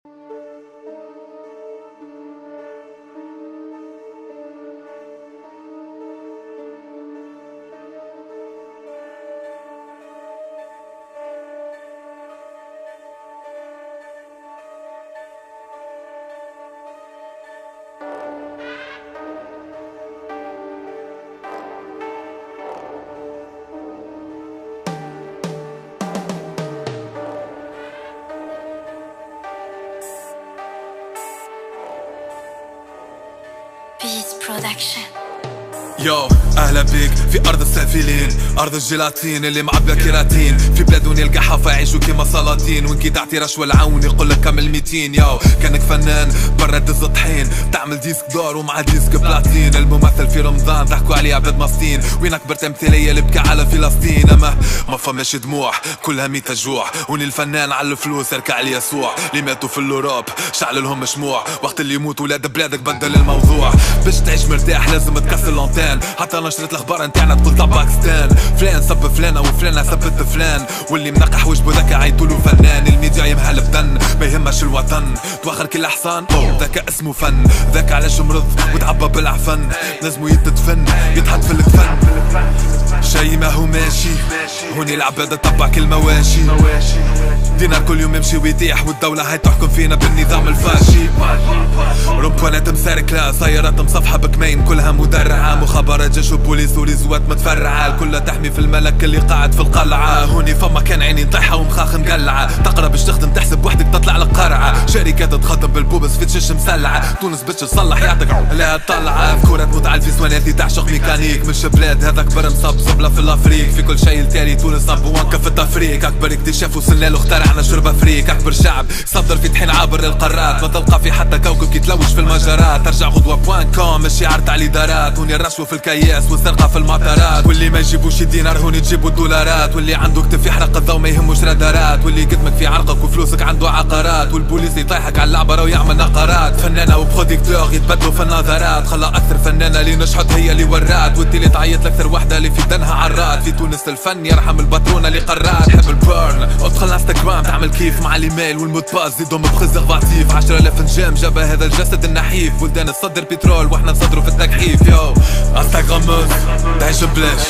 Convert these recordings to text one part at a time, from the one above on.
Beats Production. يو اهلا بيك في ارض السافلين، ارض الجيلاتين اللي معبى كيراتين، في بلاد نلقى حفا يعيشوا كيما سلاطين، وين كي تعطي رشوه العون يقولك كمل 200. يو كانك فنان برا دز الطحين، تعمل ديسك دور ومع ديسك بلاتين، الممثل في رمضان ضحكوا عليه عباد مسطين، وينك برت امثاليه اللي بكى على فلسطين، اما ما فماش دموع كلها ميتة جوع، وني الفنان على الفلوس يركع على يسوع، اللي ماتوا في الاوروب شعل لهم مشموع، وقت اللي يموت ولاد بلادك بدل الموضوع، باش تعيش مرتاح لازم تكسر لونتان، حتى نشرة الاخبار نتاعنا تقول طب باكستان، فلان سب فلانه وفلانه سبت فلان، واللي منقح وجبو ذاك عيطولو فنان، الميديا يمهل بدن ما يهمش الوطن، توخر كل حصان ذاك اسمه فن، ذاك علاش مرض وتعبى بالعفن، لازمو يتدفن يتحط في الكفن، شي ما هو ماشي هوني العبادة تطبع كل مواشي، دينار كل يوم يمشي ويتيح، والدولة هاي تحكم فينا بالنظام الفاشي، رومبوانات مساركلة سيارات مصفحة بكمين كلها مدرعة، مخابرات جيش وبوليس وريزوات متفرعة، الكل تحمي في الملك اللي قاعد في القلعة، هوني فما كان عيني نطيحة ومخاخ مقلعة، تقرا باش تخدم تحسب وحدك تطلع لك قرعة، شركات تخدم بالبوبس في تشش مسلعة، تونس باش تصلح يعطيك لا طلعة، في كرة تموت على الفيسواناتي تعشق ميكانيك، مش بلاد هذاك بر مصب صبلة في الافريق، في كل شيء التالي تونس نمبر وان في التفريق، اكبر اكتشاف وصلنا له اخترعنا شرب افريق، اكبر شعب صدر في طحين عابر القارات، ما تلقى في حتى كوكب كيتلوش في المجرات، ترجع غدوة بوان كوم الشعار تاع الادارات، هوني الرشوة في الكياس والسرقة في المطارات، واللي ما يجيبوش دينار هوني تجيبوا الدولارات، واللي عنده كتف يحرق الضو ما يهموش رادارات، واللي قدمك في عرقك وفلوسك عنده عقارات، والبوليس يطيحك على اللعبة راهو يعمل نقرات، فنانة وبروديكتور يتبدلوا في النظرات، خلا اكثر فنانة اللي نشحت هي اللي ورات، وانت اللي تعيط لاكثر وحدة اللي في دنها عرات، في تونس الفن يرحم الباترونة اللي قرات، حب البورن ادخل انستغرام تعمل كيف مع الايميل والمود باس زيدهم بخزرفاتيف، 10,000 نجام جاب هذا الجسد النحيف، ولدان تصدر بترول واحنا نصدروا في التكحيف، يو انستغراموز تعيش بلاش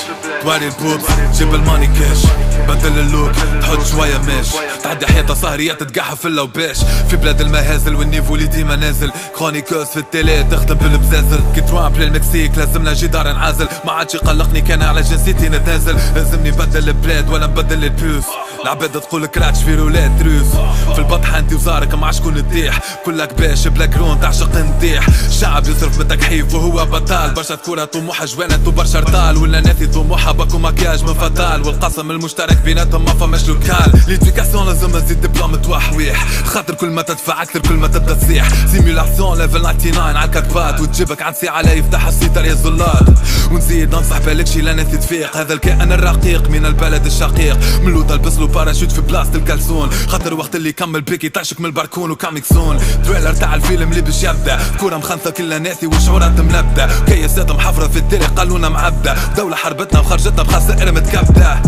تواري البوبس جيب الماني كاش، بدل اللوك تحط شوية ماش، تعدي حيطة سهرية تتقحف في اللوباش، في بلاد المهازل والنيفو اللي ديما نازل، كرونيكوس في التيلي تخدم بالبزازل، كي ترامب للمكسيك لازمنا جدار نعازل، ما عادش يقلقني كان على جنسيتي نتنازل، لازمني نبدل البلاد ولا نبدل البوس، العباد تقول كراتش في رولات روس، في البطحة انتي وزارك مع شكون تطيح، كلك باش بلا كرون تعشق نطيح، شعب يصرف بالتكحيف وهو بطال، برشا كورة طموحها جوانت وبرشا رطال، ولا ناثي طموحها باكو مكياج من فتال، والقسم المشترك بيناتهم ما فماش لوكال، ليديكاسيون لازم تزيد دبلوم توحويح، خاطر كل ما تدفع اكثر كل ما تبدا تصيح، سيميولاسيون ليفل 99 على الكاتبات، وتجيبك عن ساعة لا يفتح السيطر يا زلات، ونزيد ننصح بالكشي لا ناثي تفيق، هذا الكائن الرقيق من البلد الشقيق، من لو تلبسلو باراشوت في بلاصة الكلسون، خاطر وقت اللي يكمل بيكي تعشق من الباركون وكاميكسون، تريلر تاع الفيلم اللي باش يبدا، كورة مخنثة كلها ناثي وشعورات منبدا، كياسات محفرة في الديري قالونا معبدة، دولة حربتنا وخرجتنا بخسائر متكبدة،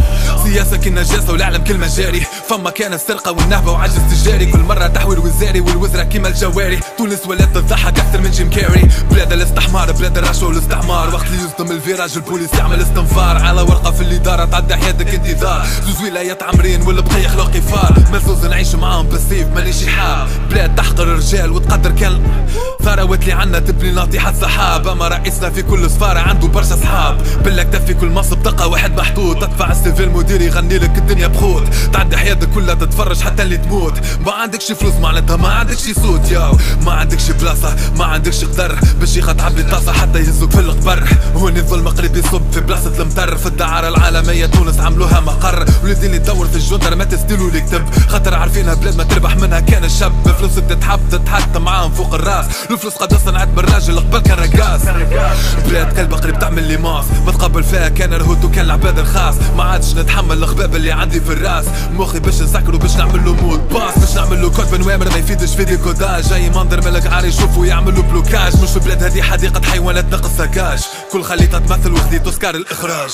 سياسة كالنجاسة والعلم كلمة جاري، فما كان السرقة والنهبة وعجز تجاري، كل مرة تحويل وزاري والوزرة كيما الجواري، تونس ولات تضحك أكثر من جيم كاري، بلاد الاستحمار بلاد الرشوة والاستعمار، وقت اللي يصدم الفيراج البوليس يعمل استنفار، على ورقة في الإدارة تعدى حياتك انتظار، زوز ولايات عامرين والبقية يخلق قفار، مزوز نعيش معاهم بسيف مانيش حاب، بلاد تحقر الرجال وتقدر كان ثروات اللي عنا تبني ناطحة سحاب، اما رئيسنا في كل سفارة عنده برشا صحاب، بالاكتاف في كل منصب تلقى واحد محطوط، تدفع السيفي المدير يغني لك الدنيا بخوت، تعدي حياتك كلها تتفرج حتى اللي تموت، ما عندكش فلوس معناتها ما عندكش صوت، ياو ما عندكش بلاصة ما عندكش قدر، باش يخطعب لي طاسة حتى يهزوك في القبر، هوني الظلم قريب يصب في بلاصة المطر، في الدعارة العالمية تونس عملوها مقر، ولدي اللي تدور في الجندر ما تستيلو لي كتب، خاطر عارفينها بلاد ما تربح منها كان الشاب، فلوسك تتحب تتحط معاهم فوق الراس، الفلوس قد صنعت بالراجل قبل كان رقاص، بلاد كلبة قريب تعمل لي ماس، ما تقبل فيها كان رهوت وكان العباد الخاص، ما عادش نتحمل الخباب اللي عندي في الراس، مخي باش نسكرو باش نعمل له مود باس، باش نعمل له كود بنوامر ما يفيدش في ديكوداج، جاي منظر ملك عاري يشوفوا يعملوا بلوكاج، مش في بلاد هذه حديقة حيوانات ناقص سكاج، كل خليتها تمثل وخذيت اوسكار الاخراج.